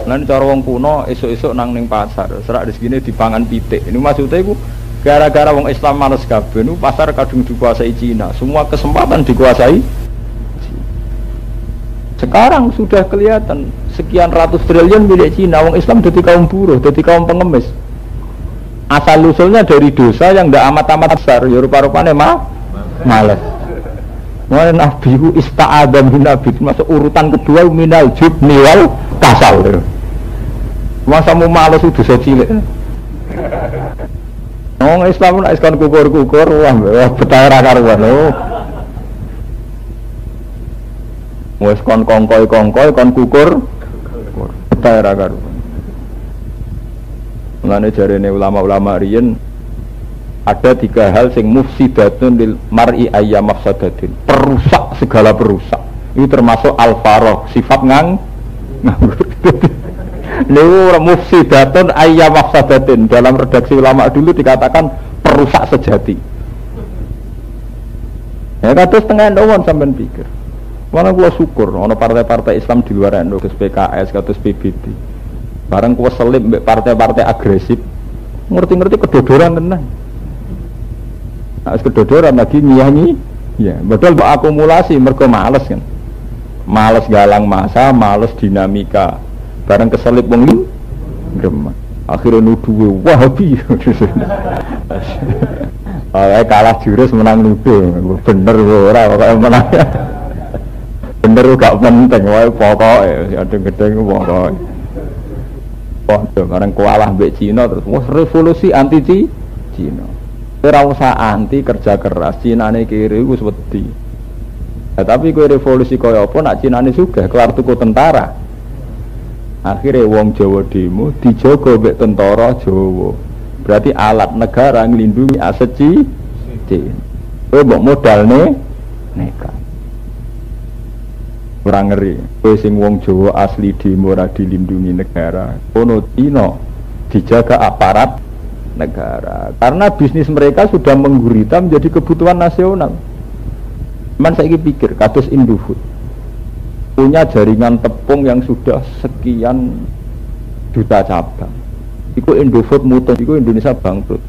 Lan cara wong kuno esuk-esuk nang ning pasar, serak rezekine dipangan pitik. Ini maksudnya iku gara-gara wong Islam males kabeh niku pasar kadung dikuasai Cina. Semua kesempatan dikuasai. Sekarang sudah kelihatan sekian ratus triliun milik Cina. Wong Islam dadi kaum buruh, dadi kaum pengemis. Asal usulnya dari dosa yang ndak amat-amat besar, ya rupa-rupane males. Mulai nabihu ista'adam bin nabi masuk urutan kedua minal jubni wal kasal. Masa mau males itu dosa cilik. Wong Islam nek iskon kukur-kukur wah betah ra karuan lho. Wes kon kongkoi kon kukur betah ra karuan. Mulane jarene ulama-ulama riyen ada 3 hal sing mufsidatun lil mar'i ayyam mafsadatin. Perusak segala perusak. Itu termasuk al-faragh, sifat nganggur. Niku mufsidatun ayyam mafsadatin. Dalam redaksi ulama dulu dikatakan perusak sejati. Ya kados tengah ndawon sampean pikir. Mana gua syukur ana partai-partai Islam di luar NU, kados PKS, kados PBB. Bareng kuwi selip mbek partai-partai agresif. Ngerti-ngerti kedodoran tenan. Harus kedodoran lagi nyanyi, ya betul akumulasi mergo males kan, males galang masa, males dinamika, bareng keselip wong gremeng, akhirnya nuduh Wahabi, kalah jurus menang nuduh, bener ora pokoknya menang, bener gak penting, pokoknya ada gedeng pokoknya, bareng kalah mbek Cina terus, revolusi anti Cina. Ora usah anti kerja keras, Cinane kiri wis wedi. Ya, tapi kowe revolusi kaya apa nak Cinane sugih kelar tuku tentara. Akhire wong Jawa demo dijogo mbek tentara Jawa. Berarti alat negara nglindungi aset Cina. Kowe mbok modalne nekat. Ora ngeri. Kowe sing wong Jawa asli demo ora dilindungi negara. Kono Cina dijaga aparat negara, karena bisnis mereka sudah menggurita menjadi kebutuhan nasional. Man saya pikir, kados Indofood punya jaringan tepung yang sudah sekian juta cabang. Iku Indofood mutung, iku Indonesia bangkrut.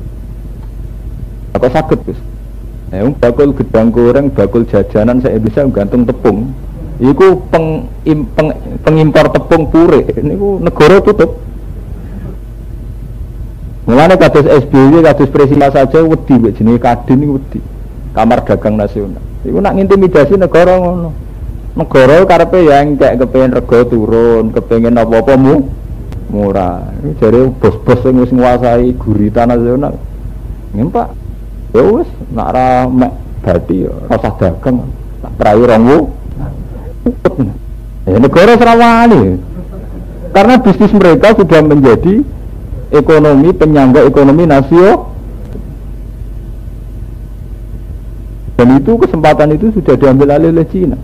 Apa sakit Gus? Bakul gedang goreng, bakul jajanan saya bisa gantung tepung. Iku pengimpor tepung pure. Niku negara tutup. Mulane kados SBY, kados Presiden saja wedi mek jenenge Kadin iki wedi. Kamar Dagang Nasional. Iku nak ngintimidasi negara ngono. Negara karepe ya engkek kepengin rega turun, kepengin apa-apa murah. Iki jare bos-bos sing wis nguasai gurita nasional. Ngimpak. Ya wis nak ra mek bathi rasa dagang, tak prai rongwu. Ya negara serawani. Karena bisnis mereka sudah menjadi ekonomi penyangga ekonomi nasional, dan itu kesempatan itu sudah diambil alih oleh Cina.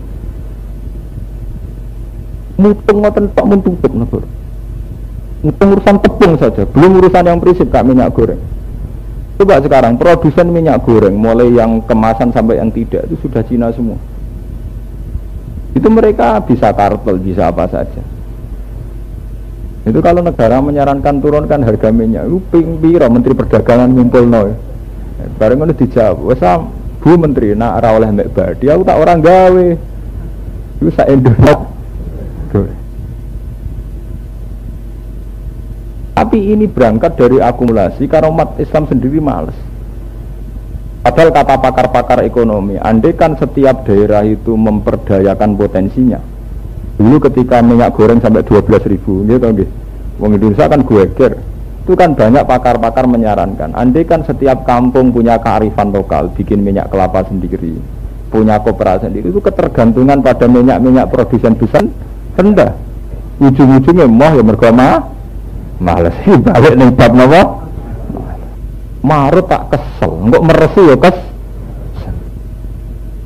Mutung ngoten tok mun tutup negara. Mutung urusan tepung saja, belum urusan yang prinsip kak minyak goreng. Coba sekarang produsen minyak goreng mulai yang kemasan sampai yang tidak itu sudah Cina semua. Itu mereka bisa kartel, bisa apa saja. Itu kalau negara menyarankan turunkan harga minyak, itu piro Menteri Perdagangan ngumpul no. Bareng itu dijawab, wes Bu Menteri nak ora oleh mek badi, aku tak orang gawe. Itu sak Indonesia. Tapi ini berangkat dari akumulasi karena umat Islam sendiri malas. Padahal kata pakar-pakar ekonomi, andai kan setiap daerah itu memperdayakan potensinya, Dulu ketika minyak goreng sampai 12.000, gitu nggih. Wong Indonesia kan geger. Itu kan banyak pakar-pakar menyarankan. Andai kan setiap kampung punya kearifan lokal, bikin minyak kelapa sendiri, punya koperasi sendiri, itu ketergantungan pada minyak produsen besar rendah. Ujung-ujungnya ya mergo males sih balik ning bab napa? Marut tak kesel, engko meresi ya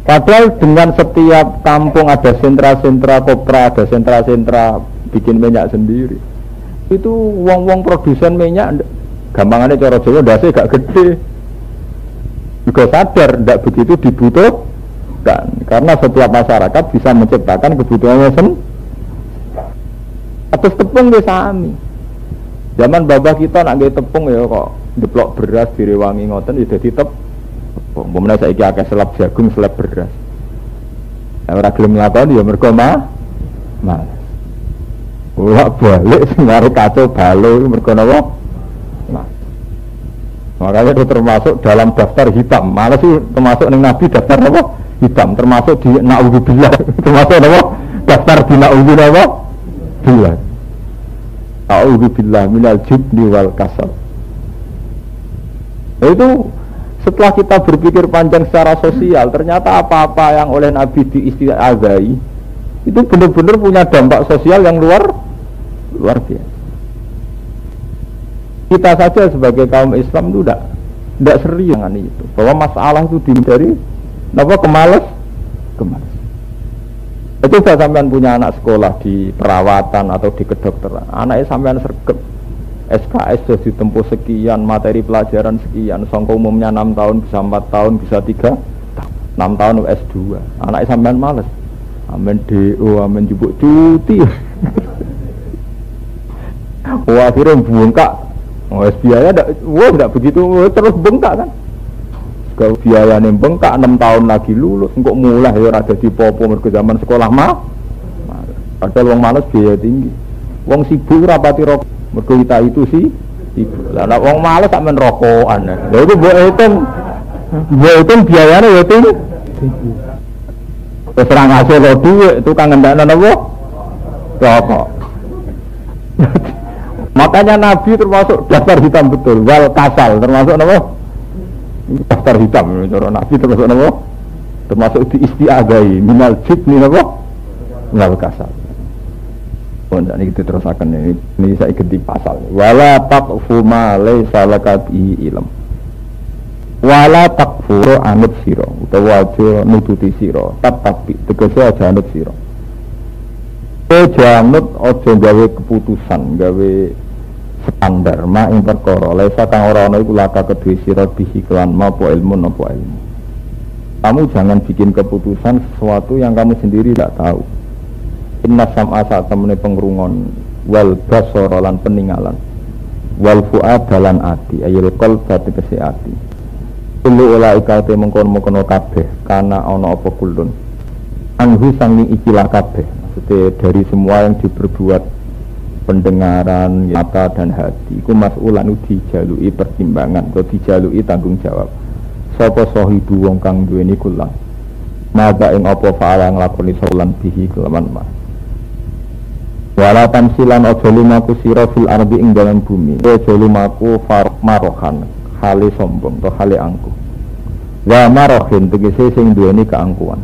Padahal dengan setiap kampung ada sentra-sentra kopra, ada sentra-sentra bikin minyak sendiri. Itu wong-wong produsen minyak, gampangannya cara Jawa dasi gak gede. Juga sadar, tidak begitu dibutuhkan. Karena setiap masyarakat bisa menciptakan kebutuhannya sendiri. Atus tepung ya sami. Zaman babah kita nak nggih tepung ya kok deplok beras direwangi ngoten ya dadi tepung. Pemenang saiki akeh selap jagung, selap beras. Ora gelem nglakoni ya mergo males. Balik ngaruh kacau balau mergo napa? Makanya itu termasuk dalam daftar hitam. Malah sih termasuk ning Nabi daftar apa? Hitam, termasuk di naudzubillah. Termasuk apa? Daftar di naudzubillah apa? Billah. A'udzubillah minal jubni wal kasal. Itu setelah kita berpikir panjang secara sosial, ternyata apa-apa yang oleh Nabi diistiazai itu benar-benar punya dampak sosial yang luar biasa. Kita saja sebagai kaum Islam itu tidak serius dengan itu, bahwa masalah itu dihindari, kemalas. Itu saya sampean punya anak sekolah di perawatan atau di kedokteran, anaknya sampean sergap SKS sudah ditempuh sekian, materi pelajaran sekian, sangka umumnya 6 tahun, bisa 4 tahun, bisa 3 6 tahun S2. Anaknya sampean males. Amin DO, amin jubuk cuti. Wah, akhirnya bengkak. Biaya enggak begitu terus bengkak kan. Kalau biayanya bengkak 6 tahun lagi lulus, kok mulai ya ada di popo mergo zaman sekolah padahal wong males biaya tinggi. Wong sibuk rapati rokok. Mergo kita itu sih ibu. Lah nek wong males sak men rokokan. Lha itu mbok hitung biayane ya tinggi. Wis ora ngasil dhuwit tukang ngendakno napa? Rokok. Makanya Nabi termasuk daftar hitam betul, wal kasal termasuk napa? Daftar hitam cara Nabi termasuk napa? Termasuk diistiadai minal jibni napa? Wal kasal. Ini kita terusakan ini saya ganti pasal. Wala taqfu ma laysa laka bihi ilm. Wala taqfu anut sira utawa aja nututi sira. Tapi tegese aja anut sira. Aja anut aja gawe keputusan, gawe standar ma ing perkara laysa kang ora ana iku laka kedue sira bihi kelan mapo ilmu. Kamu jangan bikin keputusan sesuatu yang kamu sendiri tidak tahu. Inna sam'a saat temene pengrungon wal basara lan peninggalan wal fu'ada lan ati ayil qalba tegese ati kullu ulaika te mengkon-mengkon kabeh kana ana apa kulun anhu sanging ikilah kabeh maksudnya dari semua yang diperbuat pendengaran mata dan hati iku mas'ulan dijalui pertimbangan atau dijalui tanggung jawab sapa sahibu wong kang duweni kula mada ing apa faala nglakoni saulan bihi kelaman ma wala tamsilan aja lumaku sira fil ardi ing dalam bumi aja lumaku marohan hale sombong atau hale angkuh wa marohin tegese sing duweni keangkuhan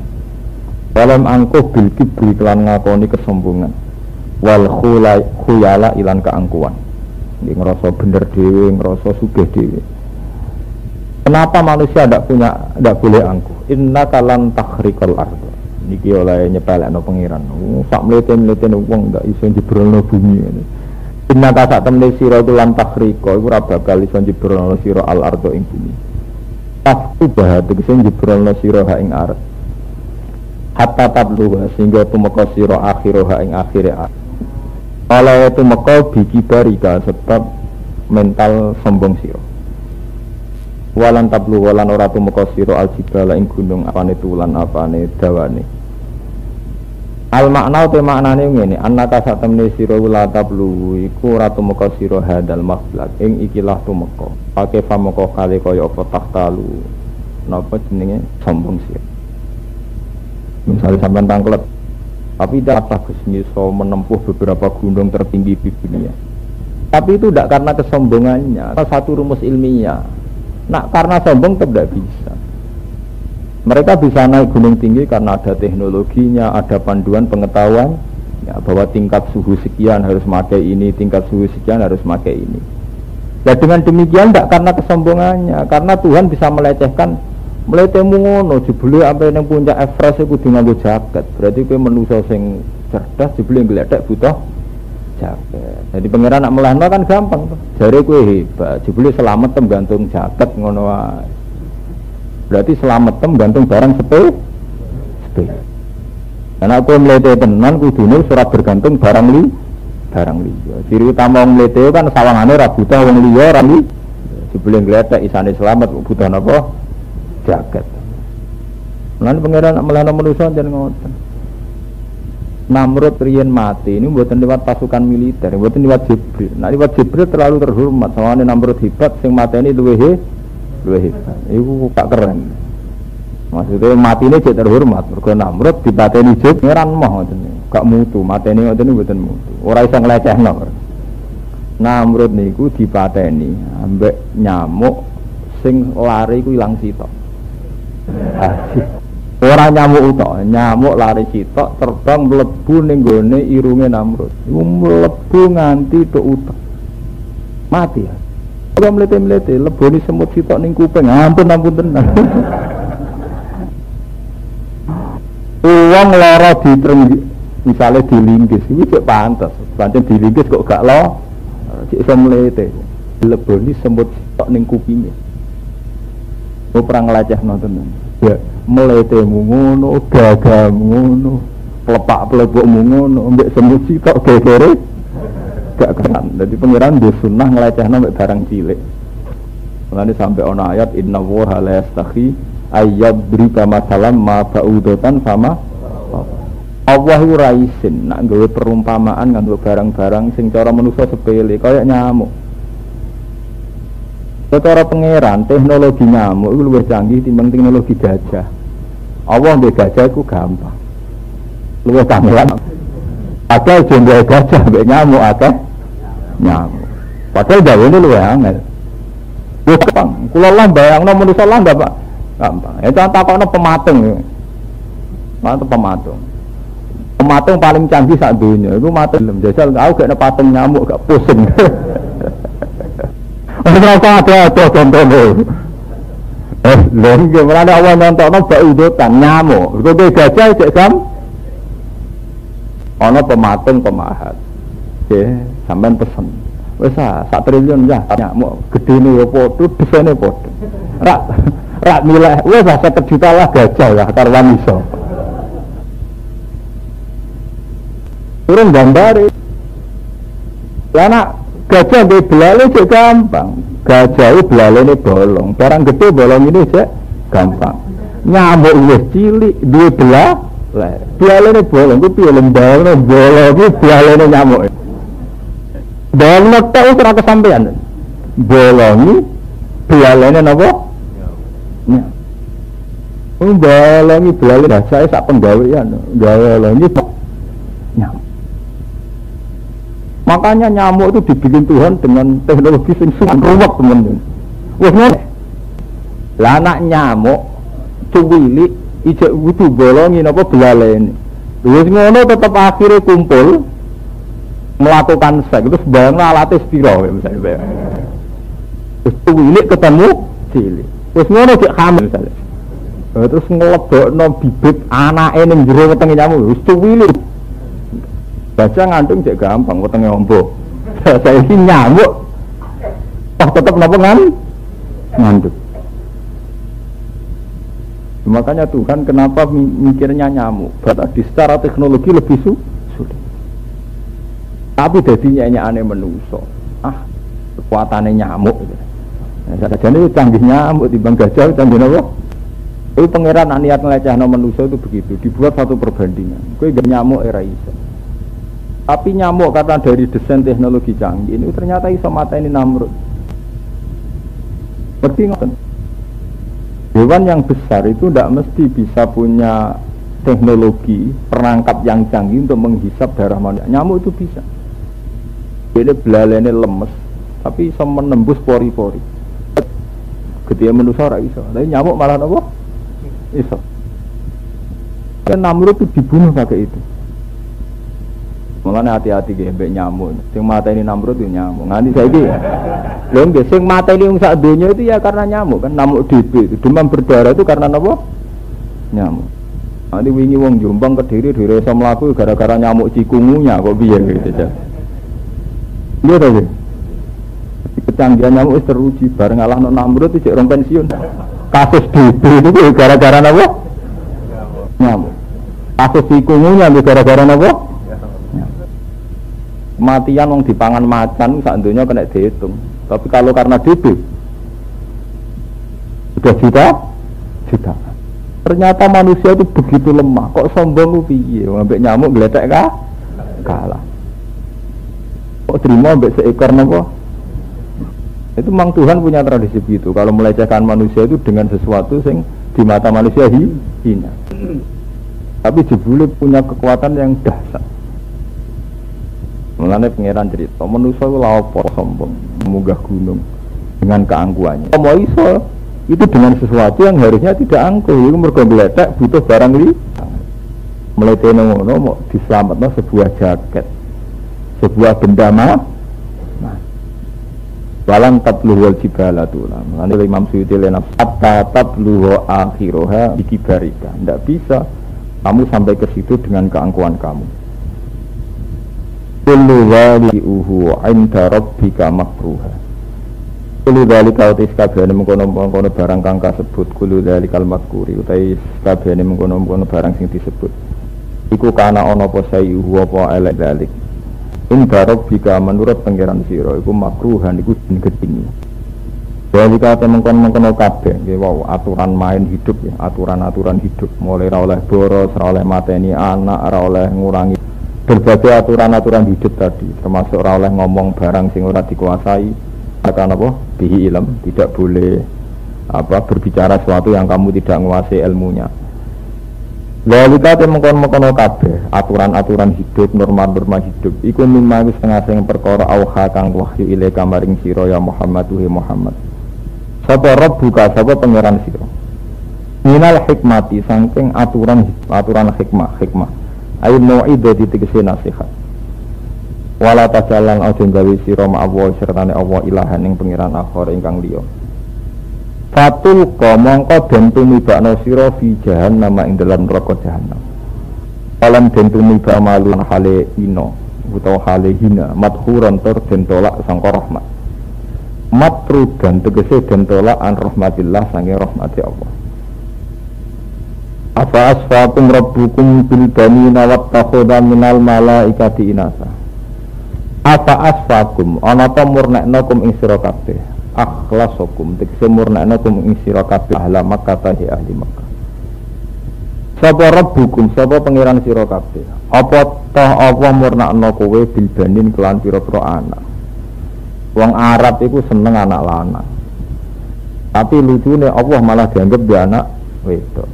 dalam angkuh bil kibri kelan ngakoni kesombongan wal khuyala ilan keangkuhan iki ngrasa bener dhewe ngrasa sugih dhewe. Kenapa manusia tidak boleh angkuh? Inna kalan takhriqal ardh. Niki oleh nyepelekno pengiran. Sak mlete-mlete wong ndak iso jebrolno bumi ngene. Inna ka sak temne sira iku lan takhriqa iku ora bakal iso jebrolno sira al ardh ing bumi. Tafku bahate sing jebrolno sira ha ing arep. Hatta tablu sehingga tumeka sira akhirah ing akhire. Oleh tumeka bikibarika sebab mental sombong sira. Walan tablu walan ora tumeka sira aljibala ing gunung apane tulan apane dawane. Al makna te maknane ngene, annaka sak temne sira la tablu iku ora tumeka sira hadal mablak ing ikilah tumeka. Pake pamoko kali kaya apa tahtalu. Napa jenenge sombong sira. Misale sampean tangklet Tapi tidak bagus bisa menempuh beberapa gunung tertinggi di dunia. Tapi itu tidak karena kesombongannya, satu rumus ilmiah. Nah, karena sombong tidak bisa. Mereka bisa naik gunung tinggi karena ada teknologinya, ada panduan pengetahuan ya, bahwa tingkat suhu sekian harus pakai ini, tingkat suhu sekian harus pakai ini. Nah, dengan demikian tidak karena kesombongannya, karena Tuhan bisa melecehkan, meletemu ngono, jebule apa yang puncak Everest itu dengan jaket. Berarti kowe manusia sing cerdas jebule ngledek butuh jaket. Jadi pangeran nak melehno kan gampang tuh. Jare kowe hebat, jebule selamat tem gantung jaket ngono wae. Berarti selamat tem gantung barang sepe. Karena aku melete tenan kudune surat bergantung barang liya. Ciri utama wong melete kan sawangane ra butuh wong liya ra li. Jebule ngledek isane selamat butuh napa? Jaket. Lan pangeran nak melehno manusa jan ngoten. Namrud riyen mati ini mboten liwat pasukan militer, mboten liwat Jibril. Nah liwat Jibril terlalu terhormat, sawane Namrud hebat sing mateni luwih hebat. Iku gak keren. Maksudnya mati ini jadi terhormat. Mergo Namrud dipateni Jibril ngeran moh ngoten. Gak mutu, mateni ngoten mboten mutu. Ora iso nglecehno. Namrud niku dipateni ambek nyamuk sing lari ku ilang sitok. Ora nyamuk utok, nyamuk lari sitok terbang mlebu ning gone irunge Namrud. Iku mlebu nganti tok utek. Mati ya. Ora mlete-mlete leboni semut sitok ning kuping. Ampun tenan. Uang lara ditreng misale dilingkis iki cek pantes. Pancen dilingkis kok gak lo. Cek iso mlete. Leboni semut sitok ning kupinge. Mau perang ngelacehno tenan. Ya meletemu ngono, gagamu ngono, pelepak-pelepukmu ngono, mbek semut sitok gegere gak keren. Jadi pengiran di sunnah ngelecehno mbek barang cilik. Mulane sampai ana ayat inna wa la yastahi ayyadrika masalam ma ba'udatan sama Allah ora isin nak gawe perumpamaan nganggo barang-barang sing cara manusa sepele kaya nyamuk. Secara pangeran teknologi nyamuk itu lebih canggih timbang teknologi gajah. Allah mbek gajah itu gampang. Luwih kangelan. Akeh jendela gajah mbek nyamuk akeh nyamuk. Padahal gawe ini luwih angel. Gampang. Kula lah bayangno manusa lah ndak Pak. Gampang. Itu takokno pematung. Mantep pematung. Pematung paling canggih sak donya iku matung jajal aku gak patung nyamuk gak pusing. Kenapa ada contohnya? Lalu gimana awal nonton bak udutan nyamuk? Kalau gajah cek sam, ono pematung pemahat. Oke, sampean pesen. Wes sak triliun ya nyamuk. Gedene yo podo, besene podo. Rak milih. Wes 50 juta lah gajah ya karwan iso. Turun gambare. Lah gajah di belalai cek gampang. Gajah itu belalai ini bolong. Barang gede bolong ini cek gampang. Nyamuk wis cilik dua belalai. Belalai ini bolong. Itu piye lembang bolong itu belalai ini nyamuk. Bolong tahu serah kesampean. Bolong ini belalai ini apa? Bolong ini belalai. Saya sak penggawean. Bolong ini nyamuk. Makanya nyamuk itu dibikin Tuhan dengan teknologi yang sangat ruwet teman-teman. Wah ngene. Lah anak nyamuk cuwili ijek kudu bolongin apa belalene. Wis ngono tetep akhirnya kumpul melakukan seks terus bayangno alate spiro misalnya. Terus cuwili ketemu cilik. Wis ngono cek hamil misalnya. Terus ngelebokno bibit anake ning jero wetenge nyamuk wis cuwili. Baca ngantung cek gampang, wetenge ombo. Saya ini nyamuk. Tetap napa ngantuk. Makanya Tuhan kenapa mikirnya nyamuk? Berarti secara teknologi lebih sulit. Tapi jadi nyanyi menungso. Kekuatannya nyamuk. Jadi canggih nyamuk timbang gajah canggih apa? Itu pangeran niat ngelecehno menungso itu begitu. Dibuat satu perbandingan. Kowe gak nyamuk era iso. Tapi nyamuk karena dari desain teknologi canggih ini ternyata iso mateni Namrud. Berarti ngoten. Hewan yang besar itu tidak mesti bisa punya teknologi perangkat yang canggih untuk menghisap darah manusia. Nyamuk itu bisa. Ini belalainya lemes, tapi bisa menembus pori-pori. Ketika manusia ora iso, tapi nyamuk malah apa? Iso. Dan Namrud itu dibunuh pakai itu. Mulane hati-hati nggih mbek nyamuk. Sing mateni Namrud itu nyamuk. Nganti saiki. Lho nggih sing mateni wong sak donya itu ya karena nyamuk kan, nyamuk DB itu. Demam berdarah itu karena apa? Nyamuk. Nanti wingi wong Jombang Kediri iso mlaku gara-gara nyamuk cikungunya kok piye gitu ya. Iya ta nggih. Kecanggihan nyamuk wis teruji bareng ngalahno Namrud iki rong pensiun. Kasus DB itu gara-gara apa? Nyamuk. Kasus cikungunya gara-gara apa? Kematian wong dipangan macan sak donya kena dihitung. Tapi kalau karena DB sudah juta. Ternyata manusia itu begitu lemah. Kok sombong ku piye? Ambek nyamuk gletek kalah. Kok terima ambek seekor napa? Itu memang Tuhan punya tradisi begitu. Kalau melecehkan manusia itu dengan sesuatu yang di mata manusia hina. Tapi jebule punya kekuatan yang dahsyat. Mulane pangeran cerita, manusia itu lapo sombong, munggah gunung dengan keangkuhannya. Mau iso itu dengan sesuatu yang harusnya tidak angkuh. Itu mergo gletek butuh barang li. Mletene ngono mau diselametno sebuah jaket. Sebuah benda mah. Walang tabluhul jibala tulam. Nanti Imam Suyuti lenap hatta tabluhu akhiroha bikibarika. Tidak bisa kamu sampai ke situ dengan keangkuhan kamu. Kullu wali'uhu 'inda rabbika makruha. Kullu dzalika utis kabehane mengkono-mengkono barang kang kasebut kullu dzalikal makuri utais kabehane mengkono-mengkono barang sing disebut. Iku kana ana apa sayuhu apa elek dzalik. Inda rabbika menurut pangeran sira iku makruhan iku gedhingi. Dzalika mengkono-mengkono kabeh nggih wau aturan main hidup ya, aturan-aturan hidup mulai ra oleh boros, ra oleh mateni anak, ra oleh ngurangi berbagai aturan-aturan hidup tadi, termasuk ora oleh ngomong barang sing ora dikuasai, akan apa? Bihi ilm, tidak boleh berbicara sesuatu yang kamu tidak menguasai ilmunya. Lalu kate mengkon-mengkono kabeh, aturan-aturan hidup, norma-norma hidup, iku mimma wis setengah perkara auha kang wahyu ilaika maring sira ya Muhammad wa Muhammad. Sapa rabbuka, sapa pangeran sira. Minal hikmati saking aturan hikmah. Ayo mau'idah ditegesi nasihat. Wala tajalan aja gawe sira ma'awa sertane Allah ilahan ing pengiran akhir ingkang liya. Fatul mongko den tumibakno sira fi jahannam ing dalam neraka jahannam. Alam den tumibak malun hale ino utawa hale hina madhuran tur den tolak sangka rahmat. Matrudan tegese den tolak an rahmatillah sange rahmati Allah. Apa asfakum rabbukum bil banina wattakhadha minal malaikati inasa. Apa asfakum ana ta murneknakum ing sira kabeh. Akhlasakum tegese murneknakum ing sira kabeh ahli Makkah ta ahli Makkah. Sapa rabbukum sapa pangeran sira kabeh. Apa ta apa murnekna kowe bil banin kelan pira-pira anak. Wong Arab iku seneng anak lanang. Tapi lucune Allah malah dianggap dia anak wedok.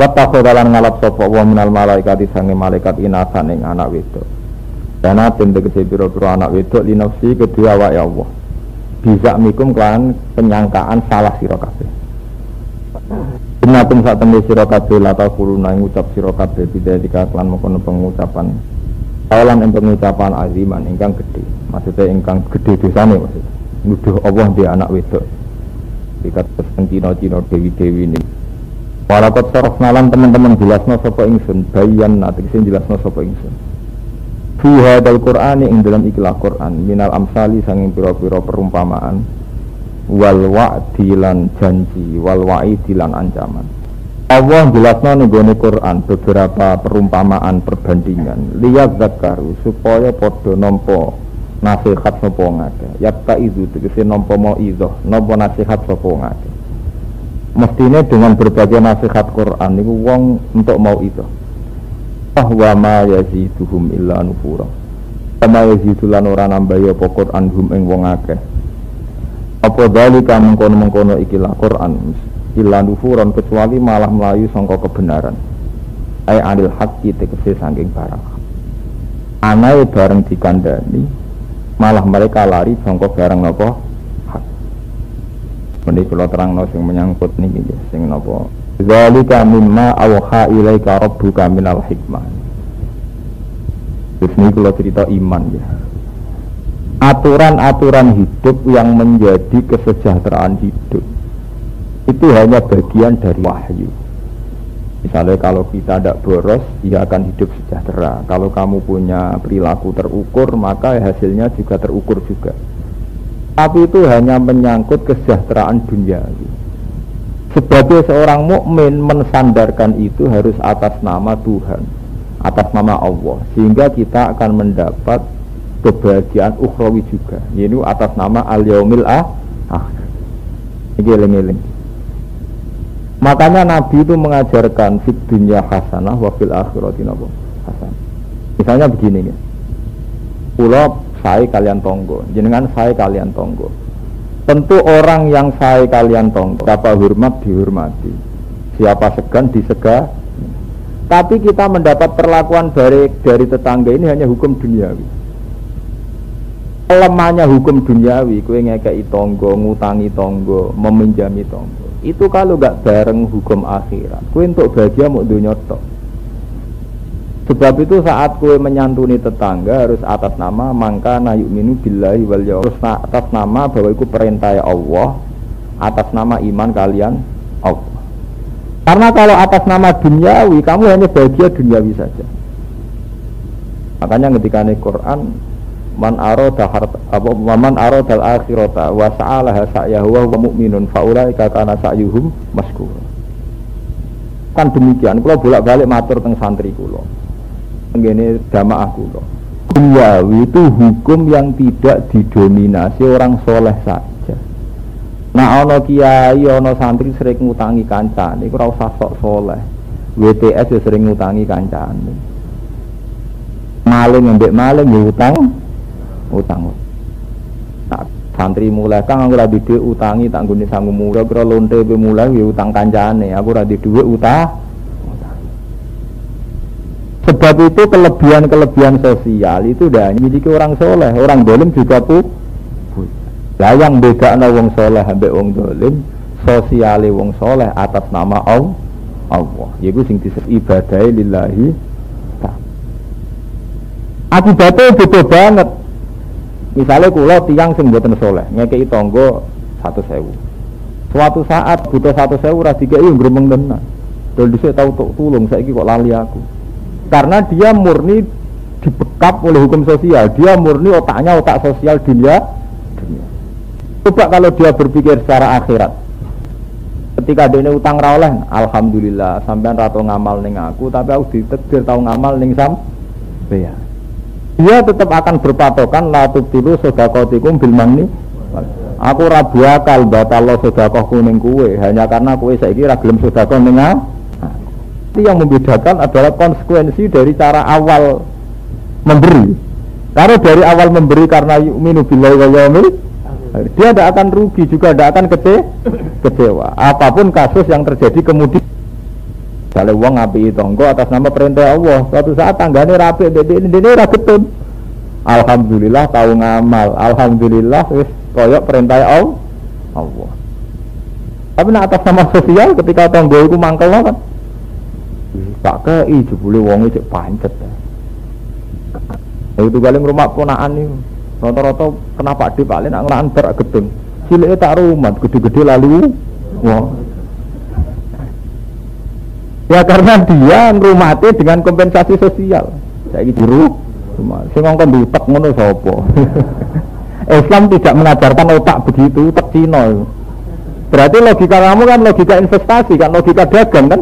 Wattakhadalan ngalap sapa wa minal malaikati sange malaikat inasan ing anak wedok. Dana tende kese pira-pira anak wedok li nafsi kedua awake Allah. Bisa mikum kelan penyangkaan salah sira kabeh. Benatum sak tembe sira kabeh la taquluna ngucap sira kabeh bidalika kelan mengkono pengucapan. Awalan ing pengucapan aziman ingkang gedhe. Maksudnya ingkang gedhe dosane maksudnya. Nuduh Allah di anak wedok. Dikat pesen Cina-Cina dewi-dewi ini. Walakot saraf nalan teman-teman jelasno sapa ingsun bayan nanti sing jelasno sapa ingsun. Fi hadzal Qur'ani ing dalam ikilah Qur'an minal amsali sanging pira-pira perumpamaan wal wa'di lan janji wal wa'idi lan ancaman. Allah jelasno ning gone Qur'an beberapa perumpamaan perbandingan liyat zakaru supaya padha nampa nasihat sapa ngake. Yatta izu tegese nampa mauizah, nampa nasihat sapa ngake. Mestinya dengan berbagai nasihat Quran itu wong untuk mau itu. Wa ma yaziduhum illa nufura. Kama yazidulan ora nambahi apa Quran hum ing wong akeh. Apa dalika mengkono-mengkono ikilah Quran illa nufuran kecuali malah melayu sangka kebenaran. anil haqqi tegese saking barang. Anae bareng dikandani malah mereka lari sangka barang napa hak. Menika kula terangno sing menyangkut niki nggih sing napa zalika mimma awha ilaika rabbuka minal hikmah. Terus ini kalau cerita iman ya. Aturan-aturan hidup yang menjadi kesejahteraan hidup itu hanya bagian dari wahyu. Misalnya kalau kita tidak boros, ya akan hidup sejahtera. Kalau kamu punya perilaku terukur, maka hasilnya juga terukur juga. Tapi itu hanya menyangkut kesejahteraan duniawi. Sebagai seorang mukmin mensandarkan itu harus atas nama Tuhan, atas nama Allah, sehingga kita akan mendapat kebahagiaan ukhrawi juga, yaitu atas nama al-yaumil akhir. Ini eling-eling. Makanya Nabi itu mengajarkan fid dunya hasanah wa fil akhirati hasanah. Misalnya begini ya. Kula sae kalian tonggo, jenengan sae kalian tonggo. Tentu orang yang sae kalian tonggo, siapa hormat dihormati, siapa segan disegah. Tapi kita mendapat perlakuan dari tetangga ini hanya hukum duniawi. Lemahnya hukum duniawi, kue ngekei tonggo, ngutangi tonggo, meminjami tonggo. Itu kalau gak bareng hukum akhirat, kue untuk bahagia mau dunia tok. Sebab itu saat kue menyantuni tetangga harus atas nama mangkana yu'minu billahi wal yaumil akhir, atas nama bahwa itu perintah Allah, atas nama iman kalian Allah. Karena kalau atas nama duniawi, kamu hanya bahagia duniawi saja. Makanya ketika di Quran, man aradal akhirata wa sa'alaha sa'yahu wa huwa mu'minun fa ulaika kana sa'yuhum maskura. Kan demikian, kula bolak-balik matur teng santri kula. Ngene jamaah kula. Duniawi itu hukum yang tidak didominasi orang soleh saja. Nah ana kiai ana santri sering ngutangi kancane, iku ora usah sok soleh. WTS ya sering ngutangi kancane. Maling mbek maling ya utang. Nah, santri mulai kang aku ora duwe utangi tak nggone sangu murah kira lonte be mulai ya utang kancane, aku ora duwe utang. Sebab itu kelebihan sosial itu udah dimiliki orang soleh, orang dolim juga lah yang bedakna wong soleh ambek wong dolim, sosiale wong soleh atas nama Allah. Yaiku sing disebut ibadah lillahi ta'ala. Akibatnya beda banget. Misalnya kula tiang sing mboten soleh, ngekei tonggo 100.000. Suatu saat butuh 100.000 ora dikei gremeng tenan. Dol dhisik tau tok tulung, saiki kok lali aku. Karena dia murni dibekap oleh hukum sosial, dia murni otaknya otak sosial dunia. Coba kalau dia berpikir secara akhirat. Ketika dia utang ra oleh, alhamdulillah sampean ra tau ngamal ning aku, tapi aku ditegir tau ngamal ning sampeyan. Dia tetap akan berpatokan la tubtilu sedaqatikum bil manni. Aku ra bakal batalo sedekahku ning kowe hanya karena kowe saiki ra gelem sedekah ning aku. Itu yang membedakan adalah konsekuensi dari cara awal memberi. Karena dari awal memberi karena yu'minu billahi wal yaumil akhir, dia tidak akan rugi juga, tidak akan kecewa. Apapun kasus yang terjadi kemudian. Kalau uang ngapi tonggo atas nama perintah Allah, suatu saat tanggane rapi, ini ora getun. Alhamdulillah tahu ngamal, alhamdulillah wis koyok perintah Allah. Tapi nak atas nama sosial ketika tonggo itu mangkel kan. Pak kei jebule wong cek pancet. Itu kali rumah ponakan ini. Rata-rata kenapa di Pak Lin nganter getun. Cilike tak rumat, gede-gede lalu. Wah. Ya karena dia ngrumati dengan kompensasi sosial. Saiki juru sing ngongkon diutek ngono sapa. Islam tidak mengajarkan otak begitu, otak Cina. Berarti logika kamu kan logika investasi kan, logika dagang kan?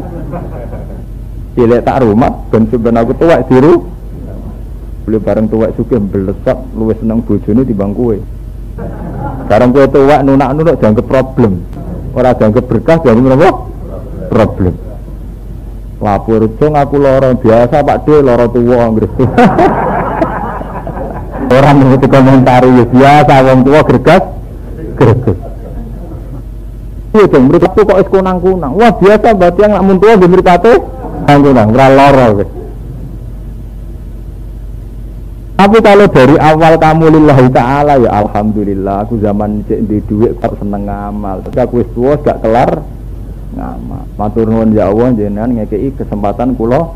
Cilik tak rumah, ben sampeyan aku tuwek diru. Boleh bareng tuwek sugih mblesak luwih seneng bojone timbang kowe. Bareng kowe tuwek nunak-nunak dianggap problem. Ora dianggap berkah, dianggap apa? Problem. Lapor dong aku loro biasa Pak D loro tuwa anggere. Orang mesti komentari ya biasa wong tua gregas. Iya dong, menurut aku kok es kunang-kunang. Wah biasa berarti yang nak mun tua nggih mripate Aku nang ora lara. Tapi kalau dari awal kamu lillahi ta'ala ya alhamdulillah, aku zaman cek di duit kok seneng ngamal. Tapi aku wis tuwa gak kelar ngamal. Matur nuwun ya Allah jenengan ngekeki kesempatan kula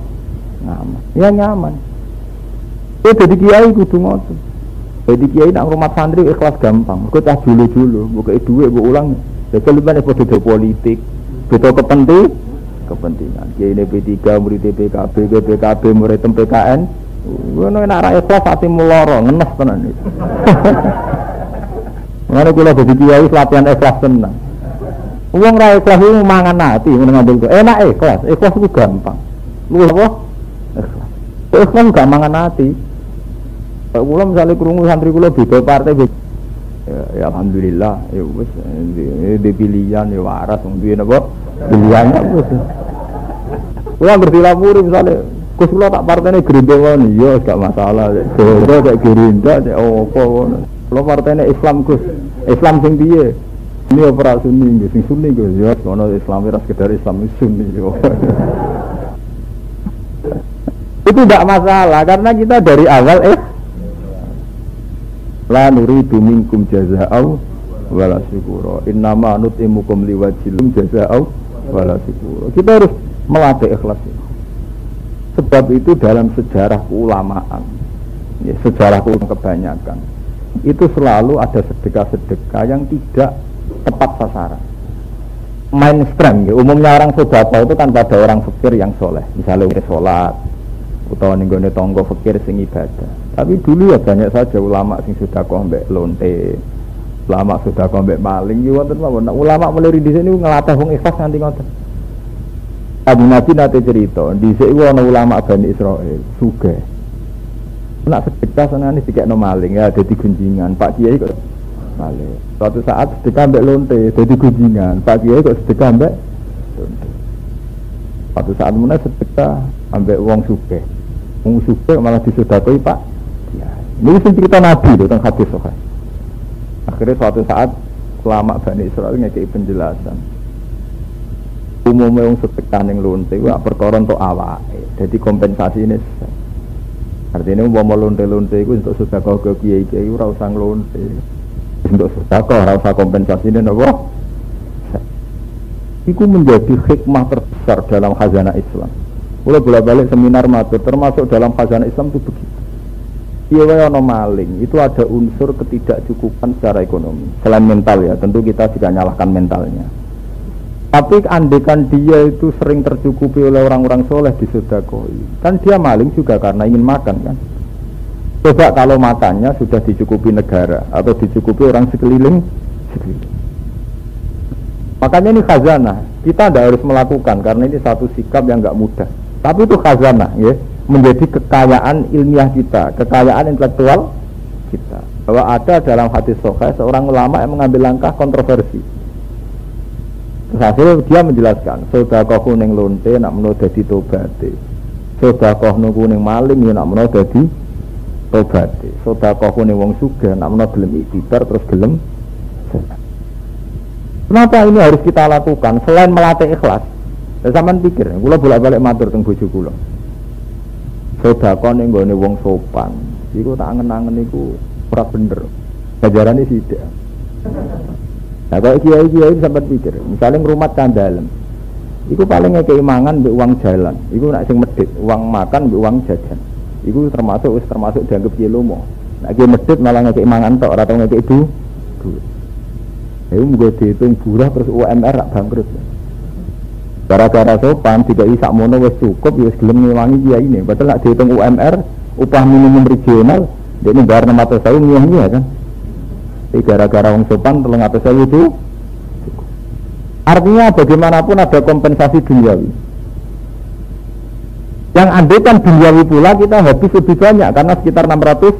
ngamal. Ya nyaman. Jadi kiai kudu ngoten. Jadi kiai nak rumah santri ikhlas gampang. Kok cah dulu-dulu, buka duit mbok ulang. Jadi lebih pada politik, beda kepentingan. Kiai ini P3, murid PKB, PKB murid PKN. Ngono enak ra ikhlas atimu lara, ngenes tenan iki. Mane kula dadi kiai latihan ikhlas tenan. Wong ra ikhlas iku mangan ati ngono ngandel. Enak ikhlas iku gampang. Lu apa? Ikhlas. Ikhlas gak mangan ati. Kula misalnya krungu santri kula beda partai ya alhamdulillah ya wis di pilihan ya waras wong duwe napa pilihan wis. Kula bertilapuri misalnya Gus kula tak partene Gerindra ngono ya gak masalah. Gerindra cek Gerindra cek opo ngono. Kula partene Islam Gus. Islam sing piye? Ini ora Sunni Gus, sing Sunni Gus ya ono Islam ora sekedar Islam Sunni yo. Itu tidak masalah karena kita dari awal la nuridu minkum jazaa'u wala syukura innama nut'imukum liwajhilum jazaa'u wala syukura. Kita harus melatih ikhlas itu. Sebab itu dalam sejarah keulamaan ya, sejarah kebanyakan itu selalu ada sedekah-sedekah yang tidak tepat sasaran mainstream ya. Umumnya orang sedekah itu kan pada orang fakir yang soleh, misalnya sholat utawa ning gone tangga fakir sing ibadah. Tapi dulu ya banyak saja ulama sing sedekah mbek lonte, ulama sedekah mbek maling iki wonten mawon. Ulama mulai di sini ngelatih wong ikhlas nganti ngoten. Abu Nabi nate cerita, dhisik iku ana ulama Bani Israil, sugih. Nak sedekah senengane dikekno maling ya dadi gunjingan. Pak Kiai kok maling. Suatu saat sedekah mbek lonte dadi gunjingan. Pak Kiai kok sedekah mbek lonte. Suatu saat meneh sedekah ambek wong sugih. Wong sugih malah disedekahi Pak. Ini cerita Nabi itu tentang hadis sahih. Akhirnya suatu saat ulama Bani Israil ngekei penjelasan. Umumnya wong sedekah ning lonte ku perkara entuk awake. Jadi kompensasi ini. Artinya umpama lonte-lonte iku untuk sedekah ke kiai-kiai ora usah lonte. Untuk sedekah ora usah kompensasine napa? Iku menjadi hikmah terbesar dalam khazanah Islam. Kula bolak-balik seminar matur termasuk dalam khazanah Islam itu begitu. Iya ono maling, itu ada unsur ketidakcukupan secara ekonomi. Selain mental ya, tentu kita juga nyalahkan mentalnya. Tapi andekan dia itu sering tercukupi oleh orang-orang soleh di sedekah, kan dia maling juga karena ingin makan kan. Coba kalau makannya sudah dicukupi negara atau dicukupi orang sekeliling. Makanya ini khazanah, kita tidak harus melakukan karena ini satu sikap yang enggak mudah. Tapi itu khazanah ya, menjadi kekayaan ilmiah kita, kekayaan intelektual kita. Bahwa ada dalam hadis sahih seorang ulama yang mengambil langkah kontroversi. Terus dia menjelaskan, sedekah kuning lonte nak menawa dadi tobate. Sedekah kuning maling ya nak menawa dadi tobate. Sedekah kuning wong sugih nak menawa gelem iktibar terus gelem. Kenapa ini harus kita lakukan selain melatih ikhlas? Sampeyan pikir, kula bolak-balik matur teng bojo kula. Sedekah ning gone wong sopan, iku tak angen-angen iku ora bener. Ajarane sithik. Nah, kalau kiai-kiai sampeyan pikir, misalnya ngrumat candalem. Iku paling ngekeki mangan mbek uang jalan. Iku nek sing medhit, uang makan mbek uang jajan. Iku termasuk dianggap kiai lomo. Nek kiai medhit malah ngekeki mangan tok ora tau ngekeki duit. Iku mung dihitung burah terus UMR rak bangkrut. Gara-gara sopan tidak isak mono wis cukup ya wis gelem ngewangi kiai ini. Padahal nek dihitung UMR, upah minimum regional, dekne bayar 600.000 nyeh-nyeh kan. Gara-gara wong sopan 300.000 itu artinya bagaimanapun ada kompensasi duniawi. Yang andai kan duniawi pula kita habis lebih banyak karena sekitar 600.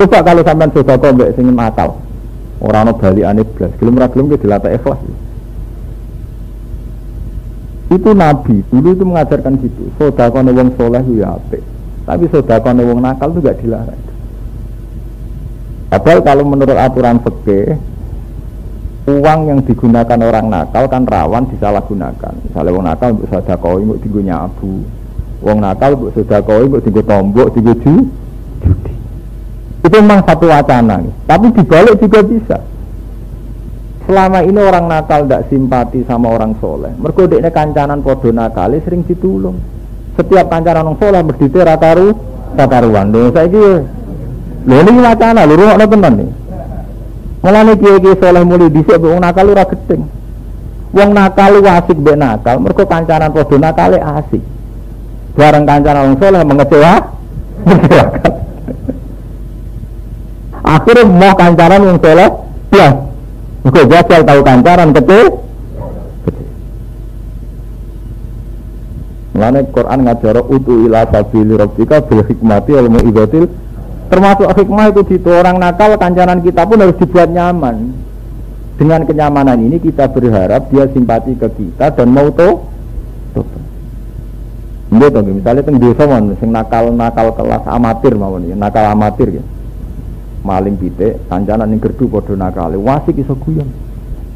Coba kalau sampean sedekah mbek sing nakal, ora ono balikane blas, gelem ra gelem ki dilatih ikhlas. Itu Nabi dulu itu mengajarkan gitu. Sedekah wong saleh ku ya apik. Tapi sedekah wong nakal itu enggak dilarang. Padahal kalau menurut aturan fikih uang yang digunakan orang nakal kan rawan disalahgunakan. Misalnya wong nakal untuk sedekah untuk dienggo nyabu. Wong nakal untuk sedekah untuk dienggo tombok, dienggo judi. Itu memang satu wacana, tapi dibalik juga bisa. Selama ini orang nakal tidak simpati sama orang soleh. Mergo dekne kancanan podo nakal sering ditulung. Setiap kancanan orang soleh berdite rataruan. Lho saiki lho ini wacana lho rungokno tenan nih. Mulane kiai-kiai soleh mulai dhisik wong nakal ora gedeng. Wong nakal asik mbek nakal, mergo kancanan podo nakale asik. Bareng kancanan wong soleh mengecewakan. Akhirnya mau kancanan wong soleh, ya. Mergo jajal tahu kancanan kecil. Mulane Quran ngajaro utu ila sabili rabbika bil hikmati wal mau'izatil. Termasuk hikmah itu di orang nakal, kancanan kita pun harus dibuat nyaman. Dengan kenyamanan ini kita berharap dia simpati ke kita dan mau tobat. Misalnya teng desa mon sing nakal kelas amatir mawon ya, nakal amatir ya. Maling pitik, kancanan ning gerdu padha nakale, wasik iso guyon.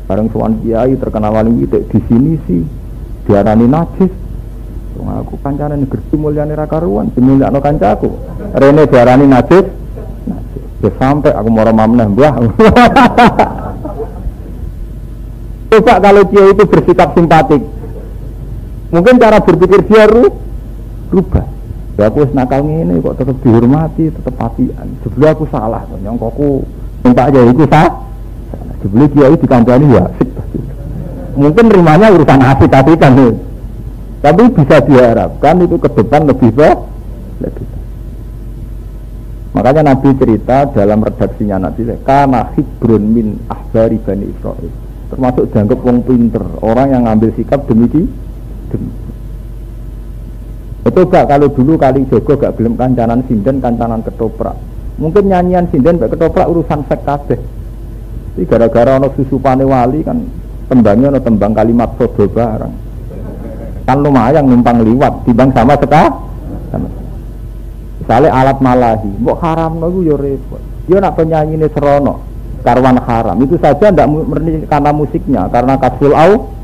Bareng sowan kiai terkenal maling pitik di sini sih diarani najis. Wong aku kancanan ning gerdu mulyane ra karuan, dimulyakno kancaku. Rene diarani najis. Najis sampai aku moro mamneh, Mbah. Coba kalau dia itu bersikap simpatik, mungkin cara berpikir dia rubah. Ya aku nakal ngene kok tetap dihormati, tetap patian. Sebelum aku salah, nyongkoku minta aja itu sah. Sebelum dia itu dikancani ya asik. Mungkin rimanya urusan asik kan. Tapi bisa diharapkan itu ke depan lebih baik. Makanya Nabi cerita dalam redaksinya Nabi, kana hibrun min ahbari Bani Israil. Termasuk dianggap wong pinter, orang yang ngambil sikap demikian. Coba kalau dulu kali Jogo gak gelem kancanan sinden, kancanan ketoprak. Mungkin nyanyian sinden mbek ketoprak urusan sek kabeh. Iki gara-gara ana susupane wali kan tembangnya ana tembang kalimat sodo barang. Kan lumayan numpang liwat timbang sama sama. Misalnya alat malahi, mbok haramno iku ya repot. Ya nak penyanyine serono karwan haram. Itu saja ndak murni karena musiknya, karena kasful au.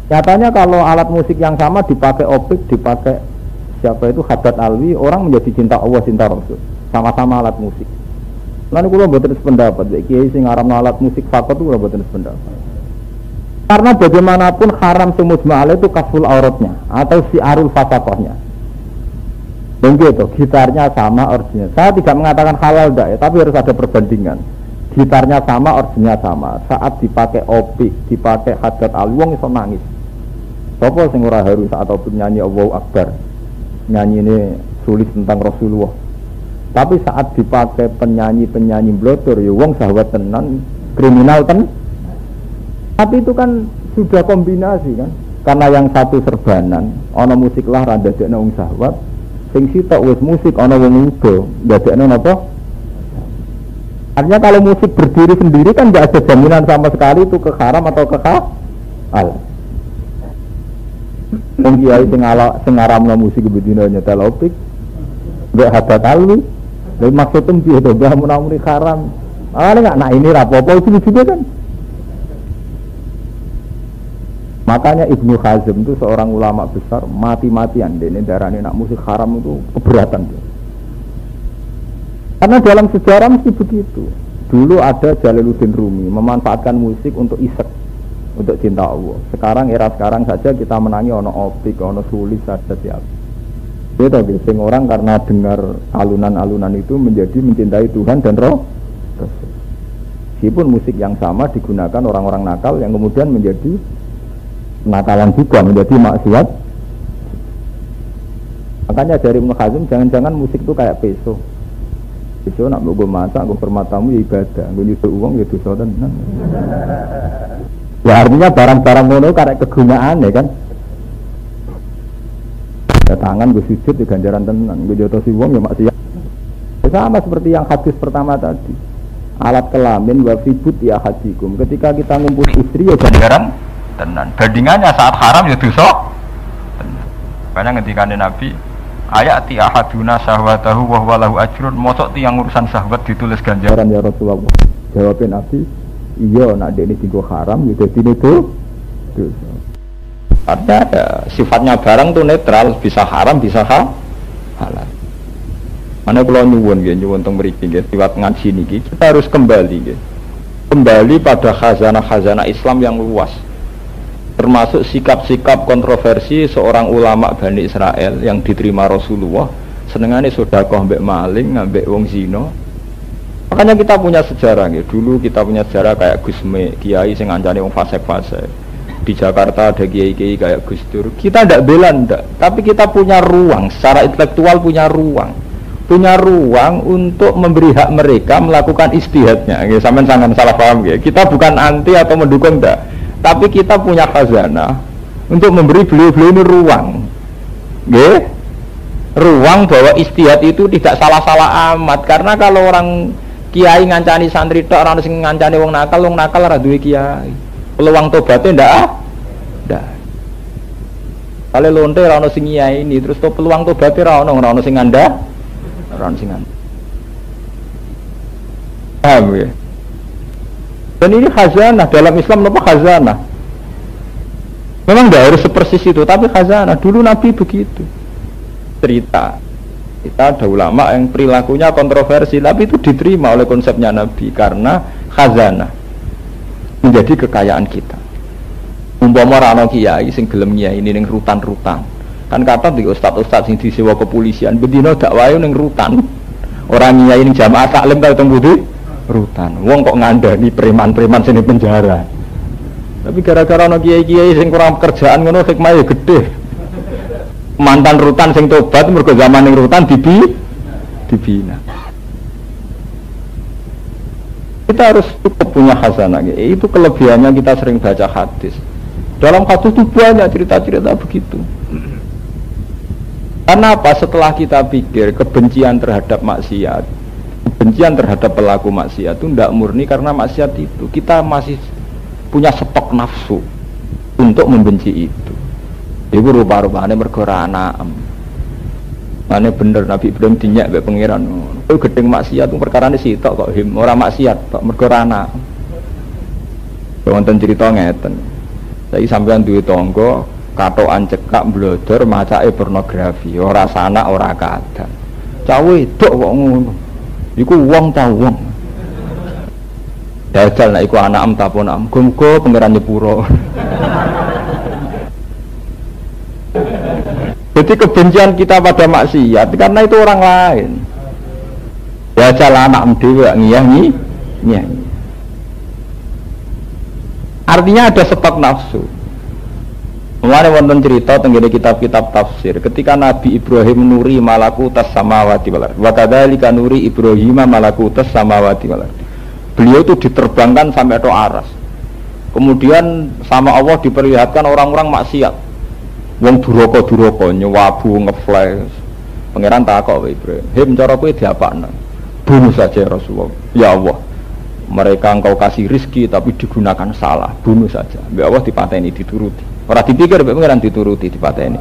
Nyatanya kalau alat musik yang sama dipakai opik, dipakai siapa itu Haddad Alwi, orang menjadi cinta Allah, cinta Rasul. Sama-sama alat musik. Lalu kalau mboten sependapat, kiai sing ngaramno alat musik fakot itu mboten sependapat. Karena bagaimanapun haram semujma'al itu kasful auratnya atau siarul fasakohnya. Begitu, gitarnya sama originnya. Saya tidak mengatakan halal enggak ya, tapi harus ada perbandingan. Gitarnya sama, originnya sama. Saat dipakai opik, dipakai Haddad Alwi, wong iso nangis. Sopo sing ora haru saat opik nyanyi Allahu Akbar. Nyanyi ini sulit tentang Rasulullah. Tapi saat dipakai penyanyi-penyanyi blotor ya wong sahabat tenan, kriminal kan. Tapi itu kan sudah kombinasi kan. Karena yang satu serbanan, ana musik lah ra ndadekno wong sahabat. Sing sitok wis musik ana wong uga, ndadekno napa? Artinya kalau musik berdiri sendiri kan enggak ada jaminan sama sekali itu ke haram atau ke halal. Wong kiai sing ngaramno musik bedino nyetel opik mbek Haddad Alwi. Lha maksudnya piye to mbah menawa haram. Nak ini ra apa-apa itu juga kan. Makanya Ibnu Hazm itu seorang ulama besar mati-matian dene darane nak musik haram itu keberatan dia. Karena dalam sejarah mesti begitu. Dulu ada Jalaluddin Rumi memanfaatkan musik untuk isek, untuk cinta Allah. Sekarang era sekarang saja kita menangi ono optik, ono sulis ada siapa. Itu sing orang karena dengar alunan-alunan itu menjadi mencintai Tuhan dan Roh. Meskipun musik yang sama digunakan orang-orang nakal yang kemudian menjadi nakalan juga, menjadi maksiat. Makanya dari Ibnu Hazm jangan-jangan musik itu kayak peso. Peso nak gue masak, gue permatamu ya ibadah, gue nyusul uang ya dosa tenan. Ya artinya barang-barang ngono karek kegunaan ya kan. Ya tangan gue sujud di ganjaran tenan, gue jotosi uang ya maksiat. Sama seperti yang hadis pertama tadi. Alat kelamin wa fibut ya hajikum. Ketika kita ngumpul istri ya ganjaran tenan. Bandingannya saat haram ya dosa. Karena ketika Nabi ayati ahaduna syahwatahu wa huwa lahu ajrun, mosok tiyang urusan syahwat ditulis ganjaran ya Rasulullah. Jawabin Nabi, Iya, nak dek ini tinggal haram, ya jadi itu. Karena sifatnya barang tuh netral, bisa haram, bisa halal. Mana kalau nyuwun teng mriki nggih, liwat ngaji niki kita harus kembali nggih. Kembali pada khazanah-khazanah Islam yang luas. Termasuk sikap-sikap kontroversi seorang ulama Bani Israel yang diterima Rasulullah, senengane sedekah mbek maling, mbek wong zina. Makanya kita punya sejarah nggih. Dulu kita punya sejarah kayak Gusme, kiai sing ngancani wong fasik-fasik. Di Jakarta ada kiai-kiai kayak Gus Dur. Kita ndak bela ndak, tapi kita punya ruang, secara intelektual punya ruang untuk memberi hak mereka melakukan ijtihadnya. Nggih, sampean jangan salah paham nggih. Kita bukan anti atau mendukung ndak, tapi kita punya khazanah untuk memberi beliau-beliau ini ruang. Nggih. Ruang bahwa ijtihad itu tidak salah-salah amat, karena kalau orang kiai ngancani santri tok, orang sing ngancani wong nakal ora duwe kiai. Peluang tobatnya ndak. Kalau lonte ora ono sing ini, terus to peluang tobatnya ora ono sing nganda. Paham ya? Dan ini khazanah dalam Islam, apa khazanah? Memang tidak harus sepersis itu, tapi khazanah. Dulu Nabi begitu. Cerita kita ada ulama yang perilakunya kontroversi, tapi itu diterima oleh konsepnya Nabi karena khazanah menjadi kekayaan kita. Umpama rano kiai sing gelem kiai ini ning rutan-rutan. Kan kata di ustaz-ustaz sing disewa kepolisian bendina dakwahe ning rutan. Orang kiai ning jamaah taklim ta teng budi rutan. Wong kok ngandani preman-preman sing penjara. Tapi gara-gara ana kiai-kiai sing kurang pekerjaan ngono hikmahe gede. Mantan rutan sing tobat mergo zaman ning rutan dibina. Kita harus cukup punya khazanah. Itu kelebihannya kita sering baca hadis. Dalam hadis itu banyak cerita-cerita begitu. Karena apa? Setelah kita pikir kebencian terhadap maksiat, kebencian terhadap pelaku maksiat itu tidak murni karena maksiat itu. Kita masih punya stok nafsu untuk membenci itu. Itu rupa-rupanya mergo anak. Mane bener Nabi Ibrahim dinyak mbek pangeran. Kowe gedeng maksiat perkarane sitok kok him ora maksiat tok mergo anak. Wonten crita ngeten. Saiki sampean duwe tangga, katokan cekak blodor macake pornografi, ora sanak ora kadan. Cah wedok kok ngono. Iku wong ta wong. Dajal nek iku anak am ta pun am. Muga pangeran nyepuro. Jadi kebencian kita pada maksiat karena itu orang lain. Ya jalan anak dhewe ngiyah. Artinya ada stok nafsu. Mulane wonten cerita tenggene kitab-kitab tafsir ketika Nabi Ibrahim nuri malakutas samawati wal ardh. Wa kadzalika nuri Ibrahim malakutas samawati wal ardh. Beliau itu diterbangkan sampai ke aras. Kemudian sama Allah diperlihatkan orang-orang maksiat. Wong duraka nyewabu ngeflash. Pangeran takok wae Ibrahim. Him cara kowe diapakno? Bunuh saja Rasulullah. Ya Allah. Mereka engkau kasih rizki tapi digunakan salah. Bunuh saja. Mbak Allah dipateni dituruti. Ora dipikir mbak pangeran dituruti dipateni.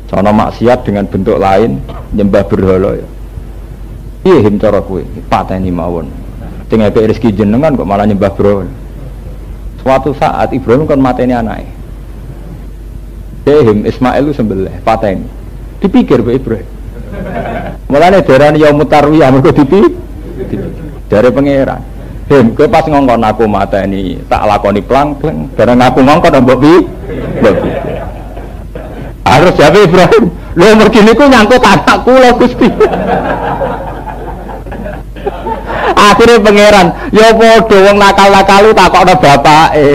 Sono maksiat dengan bentuk lain nyembah berhala ya. Piye him cara kowe? Pateni mawon. Sing epek rezeki jenengan kok malah nyembah berhala. Suatu saat Ibrahim kan mateni anake. Ismail itu sembelih pateni. Dipikir Pak Ibrahim. Mulane darani yaumut tarwiyah mergo dari pangeran. Kowe pas ngongkon aku mateni tak lakoni plang-plang, bareng aku ngongkon mbok piye? Harus jawab Ibrahim. Lho mergi niku nyangkut anakku lho Gusti. Akhirnya pangeran, ya padha wong nakal-nakal takokno bapake.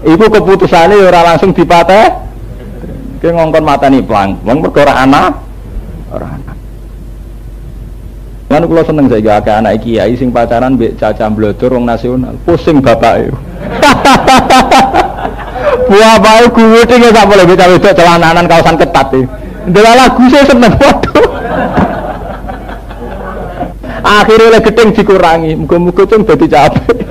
Iku keputusane ora langsung dipateh. Ki ngongkon mateni plang, wong mergo ora anak. Lan kula seneng saiki akeh anak kiai sing pacaran mbek cacah blodor wong nasional. Pusing bapake. Buah bae guwete ya sak boleh bocah wedok celananan kaosan ketat iki. Ndelok lagu sih seneng waduh. Akhirnya le gedeng dikurangi, muga-muga cung dadi capek.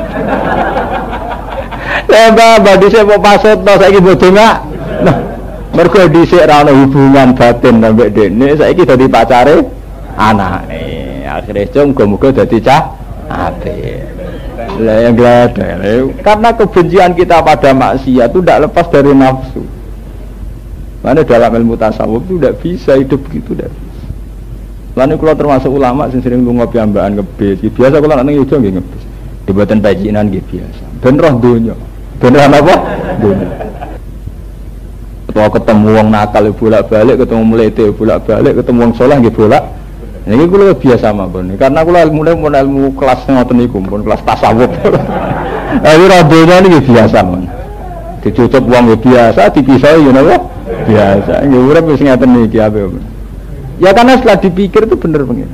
Lha badhe mau pasut to saiki bodho enggak. Nah, mergo dhisik ra ono hubungan batin sampe dene saiki dadi pacare anake. Akhire cung muga-muga dadi cah apik. Lah yang gladek. Karena kebencian kita pada maksiat itu tidak lepas dari nafsu. Mana dalam ilmu tasawuf itu tidak bisa hidup begitu, tidak bisa. Lalu kalau termasuk ulama yang sering ngopi ambaan ngebis, biasa kalau nang Yogyakarta nggih ngebis. Dibuatan pajinan nggih biasa. Ben roh donya. Beneran apa? Donya. Ketemu wong nakal bolak-balik, ketemu melete bolak-balik, ketemu wong saleh nggih bolak. Niki kula biasa mawon. Karena kula mulai ilmu kelas ngoten niku, pun kelas tasawuf. Ayo roh donya niki biasa mawon. Dicucuk wong biasa, dipisah yo napa? Biasa. Nggih urip wis ngaten niki ape. Ya karena setelah dipikir itu bener pengen.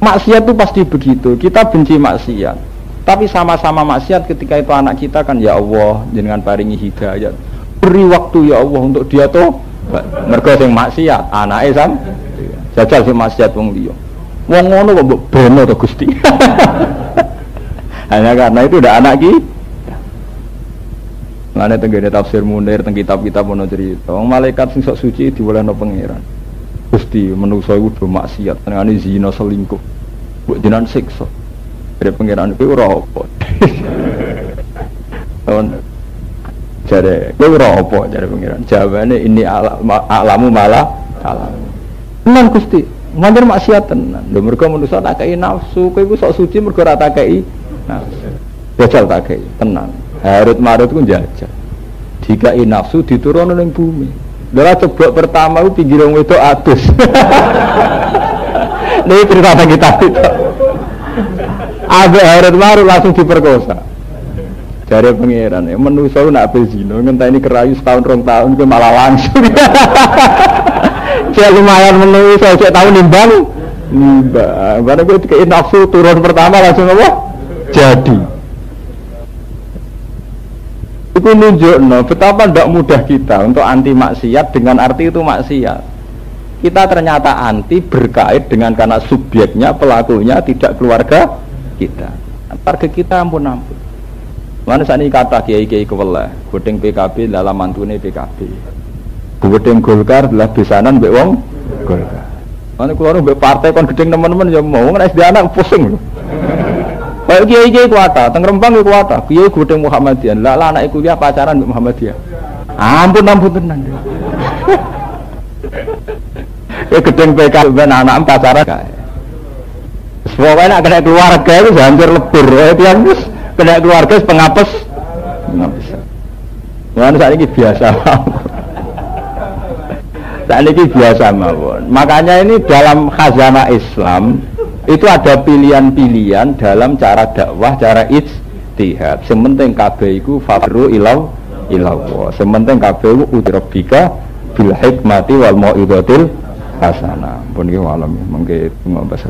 Maksiat itu pasti begitu. Kita benci maksiat, tapi sama-sama maksiat ketika itu anak kita kan ya Allah jenengan paringi hidayat. Beri waktu ya Allah untuk dia tuh mergo sing maksiat anake sam jajal sing maksiat wong liya. Wong ngono kok mbok beno to Gusti. Hanya karena itu udah anak ki. Lane tenggene tafsir Munir teng kitab-kitab ono cerita, wong malaikat sing sok suci diwelehno pangeran. Gusti manusa iku do maksiat, tengane zina selingkuh. Mbok jenengan siksa. Dari pangeran kuwi ora apa. Jare, kowe ora apa jare pangeran. Jawabane ini alamu malah alam. Tenan Gusti, manjer maksiat tenan. Lho mergo manusa tak kei nafsu, kowe iku sok suci mergo ora tak kei nafsu. Jajal tak kei, tenan. Harut marut ku jajal. Dikai nafsu diturunno ning bumi. Lha coba pertama ku pinggir wong wedok adus. Nek cerita kita itu. Abe harut marut langsung diperkosa. Jare pangeran, manusa nak ape zina ngenteni kerayu setahun 2 tahun ke malah langsung. Cek lumayan manusa cek tahun nimbang. Bareng kowe dikei nafsu turun pertama langsung apa? Jadi. Itu nunjukno betapa tidak mudah kita untuk anti maksiat dengan arti itu maksiat. Kita ternyata anti berkait dengan karena subjeknya, pelakunya tidak keluarga kita. Target kita ampun. Mana saat ini kata kiai-kiai kewala, godeng PKB dalam mantune PKB, godeng Golkar adalah besanan mbek wong Golkar. Mana keluar mbek partai kon gedeng teman-teman ya mau ngenes di anak pusing loh. Kayak kiai-kiai kuata, teng Rembang ya kuata, kiai godeng Muhammadiyah, lah anak kuliah pacaran mbek Muhammadiyah. Ampun tenan. Ya gedeng PKB ben anak pacaran kae. Pokoknya nak kena keluarga itu hampir lebur, yang kena keluarga pengapes. Mana saat ini biasa. Saat ini biasa mawon. Makanya ini dalam khazanah Islam itu ada pilihan-pilihan dalam cara dakwah, cara ijtihad. Sementing kabeh iku fafru ilau ilallah. Sementing kabeh iku udrabbika bil hikmati wal mau'izatil hasanah. Pun iki walam mengke ngombas.